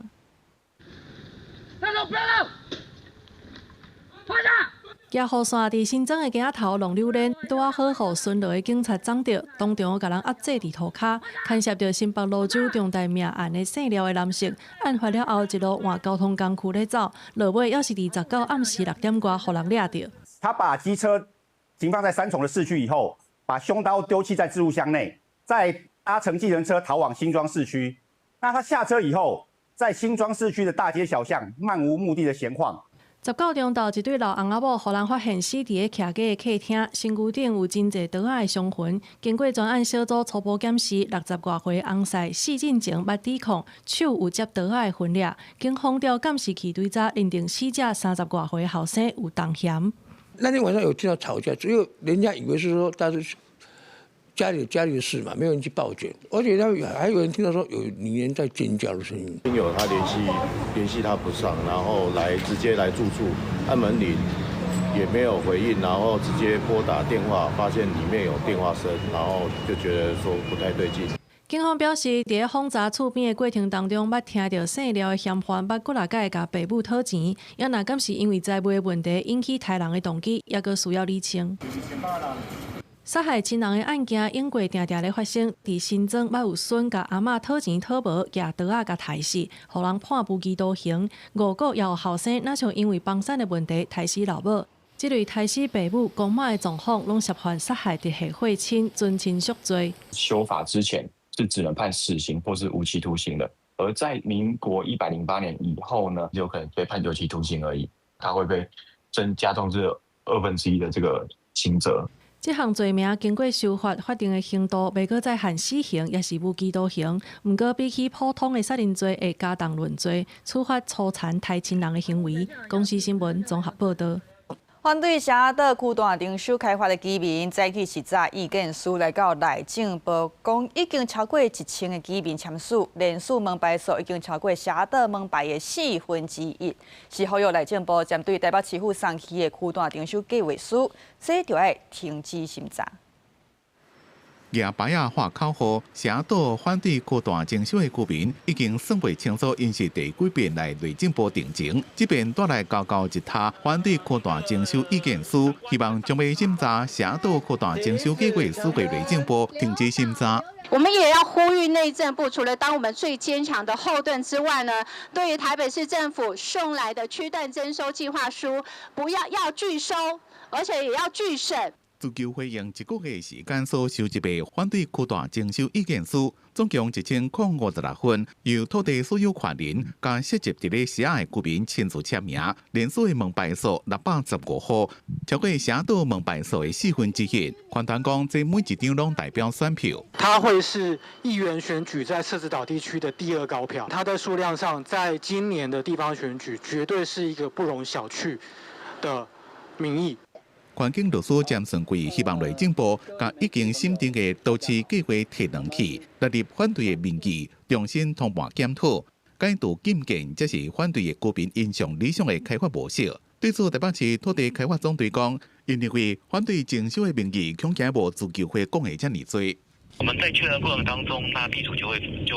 举雨伞伫新庄的街仔头弄榴莲，拄啊好互巡逻的警察掌着，当场甲人压制伫涂骹，牵涉到新北蘆洲重大命案的姓廖的男性。案发了后，一路换交通工具咧走，落尾要是伫19暗时6点多，互人掠着。他把机车停放在三重的市区以后，把凶刀丢弃在置物箱内，再搭乘计程车逃往新庄市区。那他下车以后，在新庄市区的大街小巷漫无目的的闲晃。19中昼，一对老翁仔某，互人发现死伫咧徛街的客厅，身躯顶有真侪刀仔的伤痕。经过专案小组初步检视，60外岁翁婿4进前捌抵抗，手有接刀仔的痕迹。警方调监视器对查，认定死者30外岁后生有动嫌。那天晚上有听到吵架，只有人家以为是说他是家里的事嘛，没有人去报警，而且还有人听到说有女人在尖叫的声音。亲友他联系他不上，然后直接来住处，按门铃也没有回应，然后直接拨打电话，发现里面有电话声，然后就觉得说不太对劲。警方表示，伫咧访查厝边的过程当中，捌听到姓廖的嫌犯捌过来甲爸母讨钱，也若敢是因为财务的问题引起杀人的动机，也阁需要厘清。杀害亲人的案件，永过定定咧发生。伫新庄捌有孙甲阿嬷讨钱讨无，举刀仔甲刣死，互人判无期徒刑。5个也有后生，哪像因为帮产的问题刣死老母。这类刣死爸母、公妈的状况，拢涉犯杀害直系血亲、尊亲属罪。修法之前是只能判死刑或是无期徒刑的，而在民国108年以后呢，有可能被判有期徒刑而已。它会被加重这1/2的这个刑责。这项罪名经过修法，法定的刑度未过再限死刑，也是无期徒刑。不过比起普通的杀人罪，会加重论罪，处罚粗残刣亲人的行为。公视新闻综合报道。反对社岛区段定书开发的居民，早起实早意见书来到内政部，讲已经超过1000个居民签署，连署门牌数已经超过社岛门牌的1/4，是呼吁内政部针对台北市府送去的区段定书计划书，这就要停止审查。野牌仔画口号，社岛反对区段征收的居民已经算不清楚，因是第几遍来内政部定情，这边带来高高一塔反对区段征收意见书，希望将要审查社岛区段征收计划书给内政部停止审查。我们也要呼吁内政部，除了当我们最坚强的后盾之外呢，对于台北市政府送来的区段征收计划书，要拒收，而且也要拒审。自求会用1个月时间所收集的反对区段征收意见书，总共1056份，由土地所有权人甲涉及伫咧社的居民亲自签名，连署的门牌数615户，超过社岛门牌数的1/4。环团讲，这每一张拢代表选票。它会是议员选举在社子岛地区的第2高票，它在数量上，在今年的地方选举绝对是一个不容小觑的民意。环境律师詹顺贵希望内政部将已经审定的都市计划摕回去，纳入反对的民意，重新通盘检讨，改度禁建，这是反对的居民印象理想的开发模式。对此，台北市土地开发总队讲，因认为反对征收的民意，恐惊无自救会讲的这么多。我们在确认过程当中，那地主就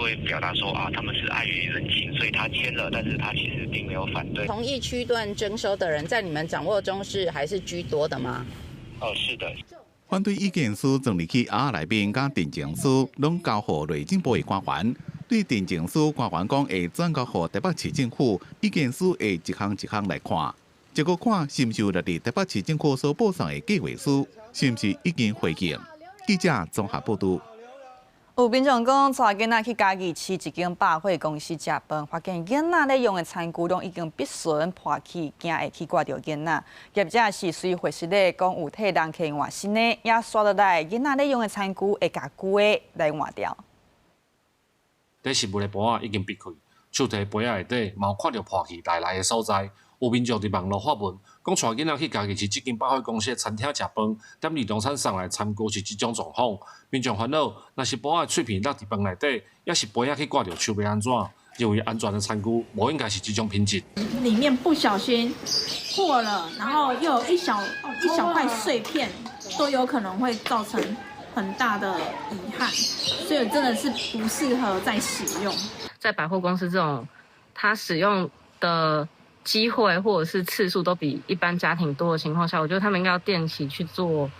会表达说他们是碍于人情，所以他签了，但是他其实并没有反对。同意区段征收的人，在你们掌握中还是居多的吗？是的。反对意见书从入去内面甲定情书，拢交予内政部的官员。对定情书，官员讲会转交予台北市政府，意见书会一项一项来看，结果看是毋是有纳入台北市政府所报送的计划书，是毋是已经回应。记者综合报道。有民众讲，带囡仔去嘉义市一间百货公司食饭，发现囡仔咧用的餐具拢已经必损破去，惊会去挂着囡仔。业者是随回实咧讲有替人客换新的，也刷落来囡仔咧用的餐具会甲旧的来换掉。这食物的盘仔已经闭开，手提杯仔内底嘛有看到破去内的所在，有民众伫网络发文，讲带囡仔去家己是这间百货公司的餐厅食饭，点二中餐送来参考是即种状况。民众烦恼，若是煲仔脆片落伫饭内底，要是杯仔去挂着手要安怎？认为安全的餐具，无应该是这种品质。里面不小心破了，然后又有一小块碎片，都有可能会造成很大的遗憾，所以真的是不适合再使用。在百货公司这种，它使用的机会或者是次数都比一般家庭多的情况下，我觉得他们应该要定期去做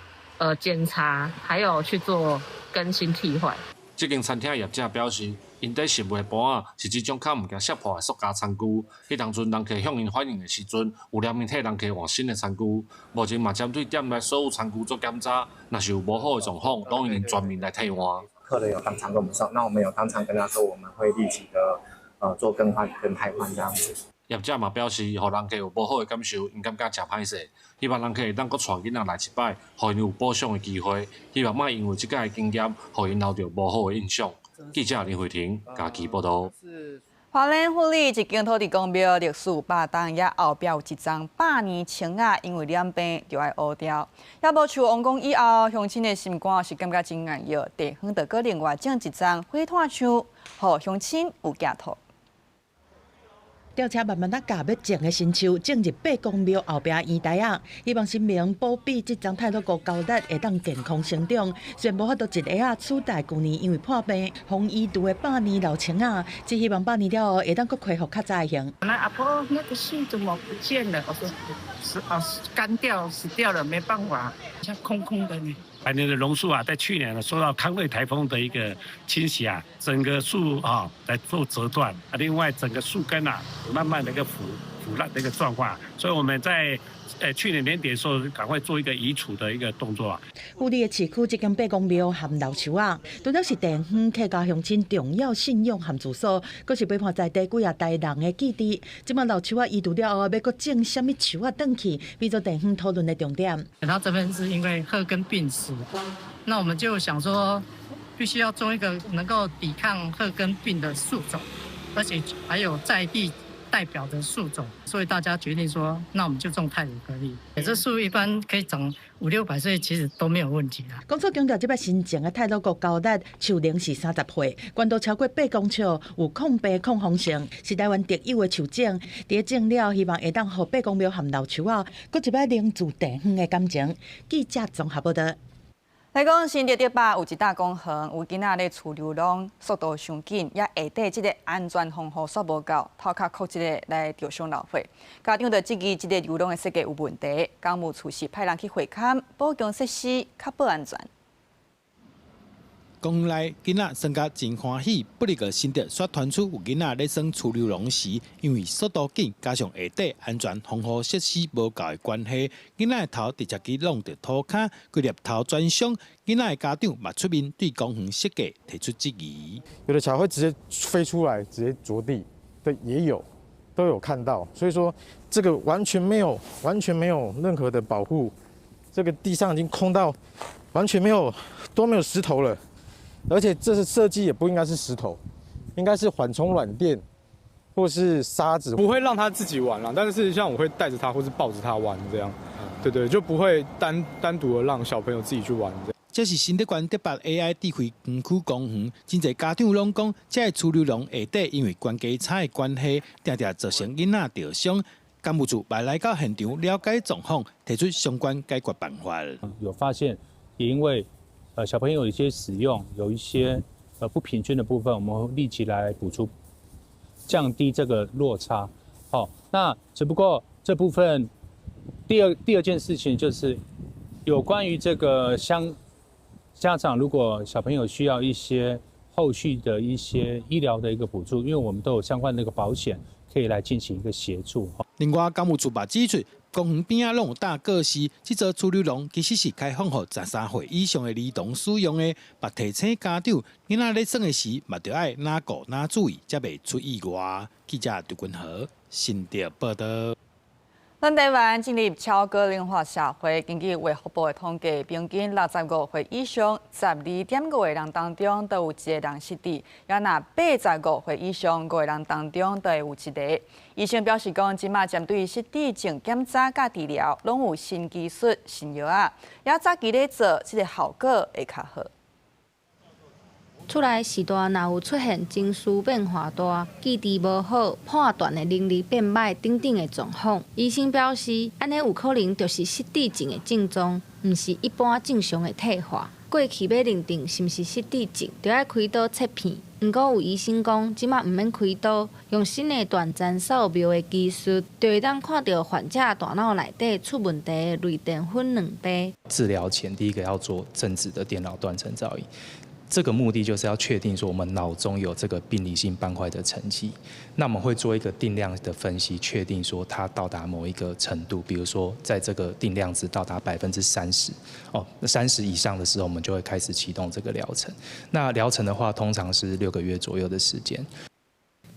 检查，还有去做更新替换。这间餐厅业者表示，因在食物的盘啊是这种较唔惊摔破的塑胶餐具。迄当阵人客向因反映的时阵，有连面替人客换新的餐具。目前嘛针对店内所有餐具做检查，若是有无好的状况，都用专门来替换。客人有当场跟我们说，那我们有当场跟他说，我们会立即的做更换跟汰换这样子。业者嘛表示，互人客有无好的感受，因感觉真歹势。希望人客会当搁带囡仔来一摆，互因有补偿的机会。希望莫因为即届的经验，互因留着无好的印象。记者林慧婷家己报道。花莲府里一间土地公庙历史100档，也后壁有一张100年青啊，因为染病就要乌掉。也无像王公以后，乡亲的心肝是感觉真硬药，地方就搁另外种一张火炭树，互乡亲有寄托。吊车慢慢甲要种的新树种入八公庙后壁烟台啊，希望新民保庇这张太多高高đất会当健康成长。虽然无法度一下啊取代去年因为破病红衣毒的100年老青啊，只希望100年了后会当搁恢复较早的型。那阿婆那个树怎么不见了？我说干掉死掉了，没办法，像空空的呢。100年的榕树啊，在去年呢受到康瑞台风的一个侵袭啊，整个树啊在做折断啊，另外整个树根啊慢慢的一个腐烂的一个状况，所以我们在去年年底的时候赶快做一个移除的一个动作啊。府里的市区这间八公庙含老树啊，除了是地方客家乡亲重要信仰含住所，阁是陪伴在地几啊代人的基地。即马老树啊移除了后，要阁种什么树啊转去，变做地方讨论的重点。然后这边是因为鹤根病死，那我们就想说，必须要种一个能够抵抗鹤根病的树种，而且还有在地代表的树种，所以大家决定说，那我们就种太鲁阁栗。这树一般可以长500-600岁，其实都没有问题啦。工作强调，这摆新种的太鲁阁高đất树龄是30岁，高度超过8公尺，有抗病抗风性，是台湾特有的树种。伫种了，希望会当互八公庙含老树啊，搁一摆凝聚地方的感情。记者综合报道。来讲，新竹竹北有一大公园，有囡仔咧厝流浪，速度上紧，也下底即个安全防护煞无够，头壳靠即个来着伤老血。家长就质疑即个流浪的设计有问题，公务处是派人去会勘，保强设施，确保安全。公园内囡仔耍甲真欢喜，不哩个新竹煞传出有囡仔咧耍厝流浪时，因为速度紧，加上下底安全防护设施无够的关系，囡仔的头直接去弄着涂骹，规粒头转伤。囡仔的家长嘛出面对公园设计提出质疑。有的小孩会直接飞出来，直接着地，对，也有，都有看到。所以说，这个完全没有任何的保护，这个地上已经空到完全都没有石头了。而且这是设计也不应该是石头，应该是缓冲软垫或是沙子，不会让他自己玩了。但是像我会带着他或是抱着他玩这样，对，就不会单独的让小朋友自己去玩。这是新竹县竹北 AI 智慧园区公园，真侪家长拢讲，这个厝流浪下底因为关基差的关系，常常造成囡仔着伤。干部处来到现场了解状况，提出相关解决办法。有发现，也因为小朋友有一些使用有一些不平均的部分，我们会立即来补出，降低这个落差。好，那只不过这部分第二件事情就是有关于这个家长，如果小朋友需要一些后续的一些医疗的一个补助，因为我们都有相关的一个保险可以来进行一个协助。另外，公务处把指出，公园边仔拢有大个示，这座厝流浪其实是开放给13岁以上的儿童使用的，把提醒家长，囡仔咧耍的时，嘛着爱哪顾哪注意，才袂出意外。记者杜君和新竹报道。咱台湾进入超高龄化社会，根据卫福部的统计，平均65岁以上12.5个人当中，都有一个人失智；也若85岁以上5个人当中，都会有一个。医生表示讲，即马针对失智症检查甲治疗，拢有新技术、新药啊，也早期咧做，即个效果会较好。 厝内时代若有出现情绪变化大、记忆无好、判断的能力变歹等等的状况，医生表示，安尼有可能就是失智症的症状，毋是一般正常的退化。过去要认定是毋是失智症，就要开刀切片。毋过有医生讲，即马毋免开刀，用新的短暂扫描的技术，就会当看到患者大脑内底出问题的类淀粉2倍。治疗前，第一个要做正子的电脑断层造影。 这个目的就是要确定说我们脑中有这个病理性斑块的沉积，那我们会做一个定量的分析，确定说它到达某一个程度，比如说在这个定量值到达30%，哦，那30以上的时候，我们就会开始启动这个疗程。那疗程的话，通常是6个月左右的时间。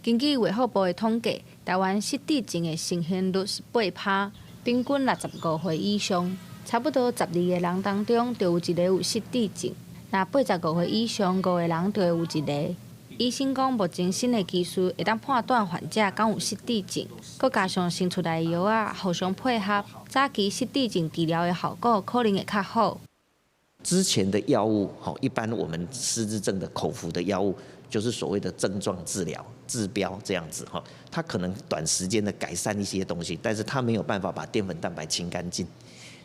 根据卫福部的统计，台湾失智症的盛行率是8%，平均65岁以上，差不多12个人当中就有一个有失智症。 那85岁以上5个人就会有一个。医生讲，目前新的技术会当判断患者敢有失智症，佮加上新出来的药啊，互相配合，早期失智症治疗的效果可能会较好。之前的药物，一般我们失智症的口服的药物，就是所谓的症状治疗、治标这样子哈，它可能短时间的改善一些东西，但是它没有办法把淀粉蛋白清干净。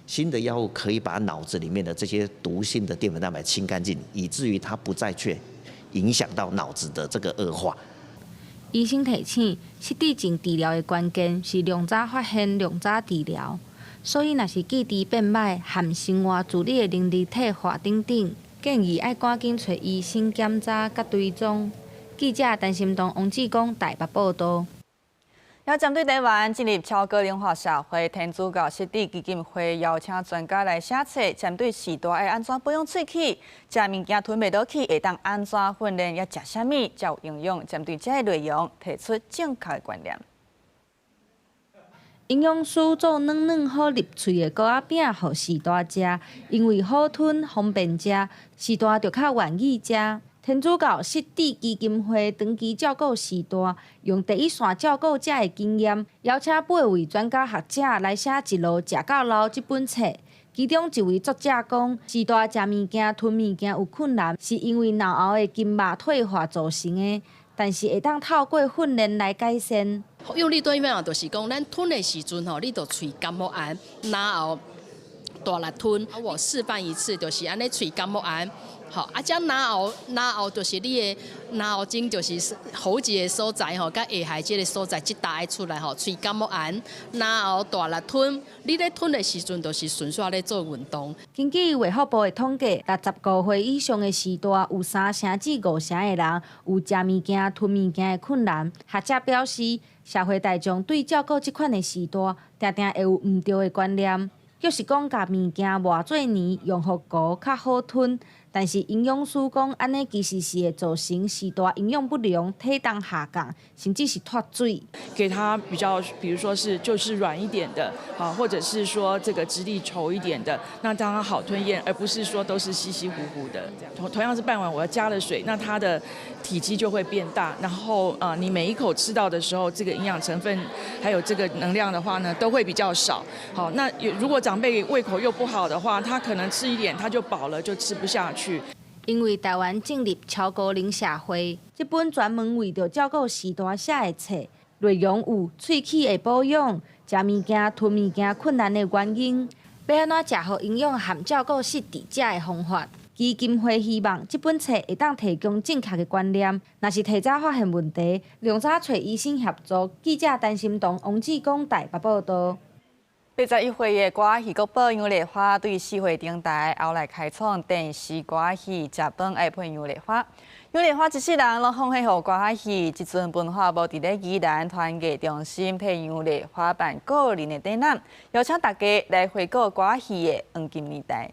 新的药物可以把脑子里面的这些毒性的淀粉蛋白清干净，以至于它不再去影响到脑子的这个恶化。医生提醒，失智症治疗的关键是量早发现、量早治疗。所以，若是记忆变歹、含生活自理的能力退化等等，建议要赶紧找医生检查甲追踪。记者陈心东、王志光台北报道。 要针对台湾进入超高龄化社会，天主教失智基金会邀请专家来写册，针对时代要安怎保养喙齿，食物件吞袂落去会当安怎训练，要食啥物才有营养。针对这个内容，提出正确的观念。营养师做软软好入喙的糕仔饼，互时代食，因为好吞方便食，时代就较愿意食。 天主教失智基金会长期照顾时代，用第一线照顾者的经验，邀请8位专家学者来写《一路食到老》这本册。其中一位作者讲，时代食物件、吞物件有困难，是因为脑后的筋膜退化造成的，但是会当透过训练来改善。用力对面就是讲，咱吞的时阵吼，你就喙感冒炎，然后大力吞。我示范一次，就是安尼喙感冒炎。 好，啊，这然后就是你的脑筋，就是喉结的所在吼，甲下頦这个所在，即搭爱出来吼，喙感冒炎，然后大力吞，你咧吞的时阵，就是纯粹咧做运动。根据卫福部的统计，65岁以上的时代，有3成至5成的人有食物件、吞物件的困难。学者表示，社会大众对照顾这款的时代，常常会有毋对的观念，就是讲甲物件偌侪年用互糊较好吞。 但是营养师讲，安尼其实是会造成时代营养不良、体重下降，甚至是脱水。给它比较，比如说就是软一点的，啊，或者是说这个质地稠一点的，那让它好吞咽，而不是说都是稀稀糊糊的这样。同样是半碗，我要加了水，那它的体积就会变大，然后你每一口吃到的时候，这个营养成分还有这个能量的话呢，都会比较少。好，那如果长辈胃口又不好的话，他可能吃一点他就饱了，就吃不下去。 因为台湾进入超高龄社会，这本专门为着照顾时代写的册，内容有喙齿的保养、食物件、吞物件困难的原因，要安怎食好营养和照顾失智者的方法。基金会希望这本册会当提供正确的观念，若是提早发现问题，量早找医生协助。记者陈心东、王志光台北报道。 81岁的歌仔戏国宝杨丽花对4岁顶台后来开创电视歌仔戏食饭爱配杨丽花。杨丽花一世人拢奉献予歌仔戏，即阵文化部伫咧宜兰团结中心替杨丽花办个人的展览，邀请大家来回顾歌仔戏的黄金年代。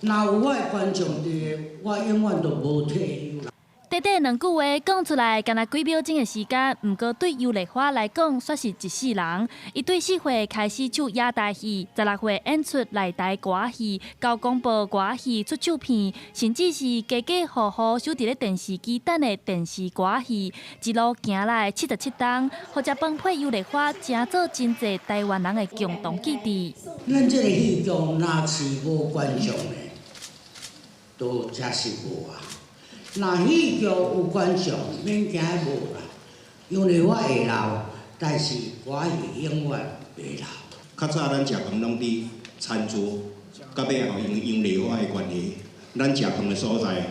若有我的观众伫，我永远都无退休啦。展短短2句话讲出来，敢若几秒钟的时间，毋过对尤丽花来讲，却是一世人。伊对4岁开始唱野台戏，16岁演出内台歌戏，到广播歌戏出唱片，甚至是家家户户守伫咧电视机等的电视歌戏，一路行来77档，或者帮配尤丽花，成做真侪台湾人的共同记忆。咱这个戏剧若是无观众的，都真是无啊。若戏剧有观众，免惊无啦。因为我会老，但是我是永远袂老。较早咱食饭拢伫餐桌，到尾后因梨花的关系，咱食饭的所在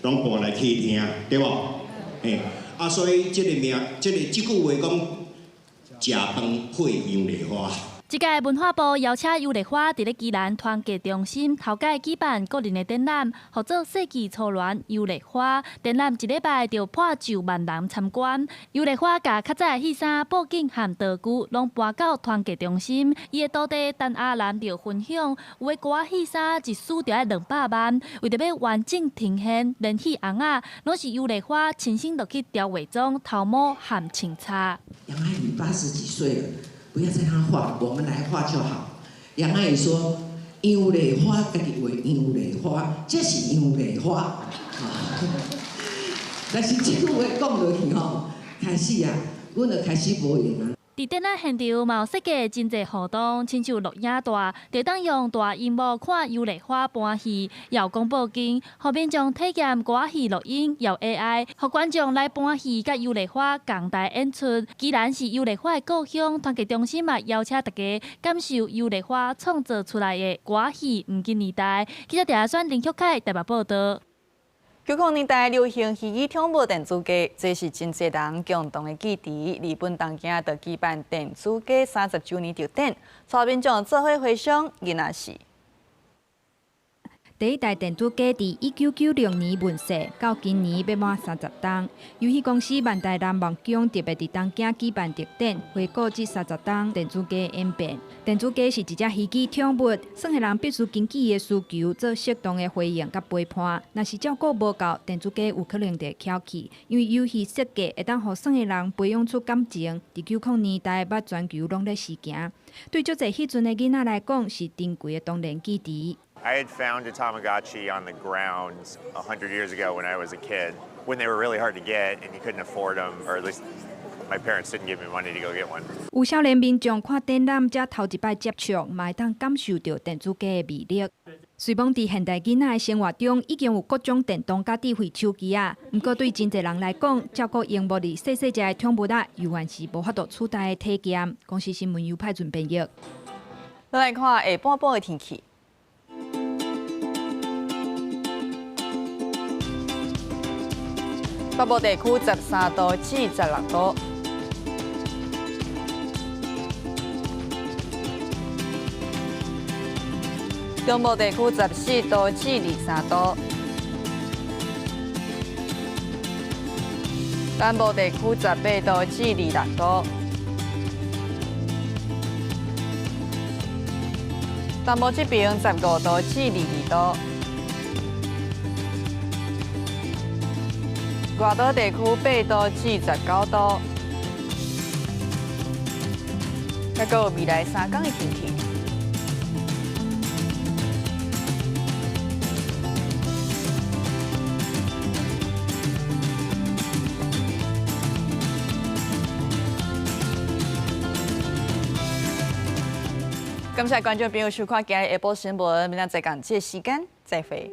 拢搬来客厅，对无？嘿，所以即句话讲，食饭配杨梨花。这届文化部邀请尤丽花伫咧宜兰团结中心头届举办个人的展览，号做世纪初恋尤丽花。展览1礼拜就破9万人参观。尤丽花甲较早的戏衫、布景和道具拢搬到团结中心。伊的徒弟陈阿兰就分享，有的歌戏衫一输就要200万，为着要完整呈现连戏红啊，拢是尤丽花亲身落去雕伪装、头毛和清擦。杨爱女80几岁了。不要再让他画，我们来画就好。杨阿姨说：“杨丽花，家己画杨丽花，这是杨丽花。”但是这句话讲落去吼，开始啊，阮就开始无用啊。伫展览现场嘛有设计真侪活动，亲像录影带，就当用大荧幕看尤丽花搬戏，也有广播机，后面将体验歌戏录音，也有 AI， 互观众来搬戏，甲尤丽花共台演出。既然是尤丽花的故乡，团结中心嘛邀请大家感受尤丽花创作出来的歌戏黄金年代。记者陈选林旭凯台北报道。90年代流行戏剧跳舞电子街，这是真侪人共同的记忆。日本东京就举办电子街30周年特展，带民众做伙回想囡仔时。第一代电子街伫1996年问世，到今年要满30档。游戏公司万代南梦宫特别伫东京举办特展，回顾这30档电子街演变。电子街是一只戏剧跳物，算的人必须根据伊的需求做适当的回应甲陪伴。若是照顾无够，电子街有可能会翘起，因为游戏设计会当互算的人培养出感情。伫90年代，捌全球拢咧实行，对足侪迄阵的囡仔来讲是珍贵的童年记忆。I had found a Tamagotchi on the ground 100 years ago when I was a kid, when they were really hard to get and you couldn't afford them, or at least my parents didn't give me money to go get one. 有少年民众看展览才头一摆接触，嘛会当感受到电子街的魅力。虽讲伫现代囡仔的生活中已经有各种电动甲智慧手机啊，不过对真侪人来讲，照顾荧幕里细细只的宠物啊，永远是无法度取代的体验。公司新闻由派准编译。咱来看下半部的天气。北部地区13度至16度，中部地区14度至23度，南部地区18度至26度，东部这边15度至22度。外岛地区8度至19度，还有未来3天的天气。感谢观众朋友收看今日下晡新闻，明仔载同这时间再会。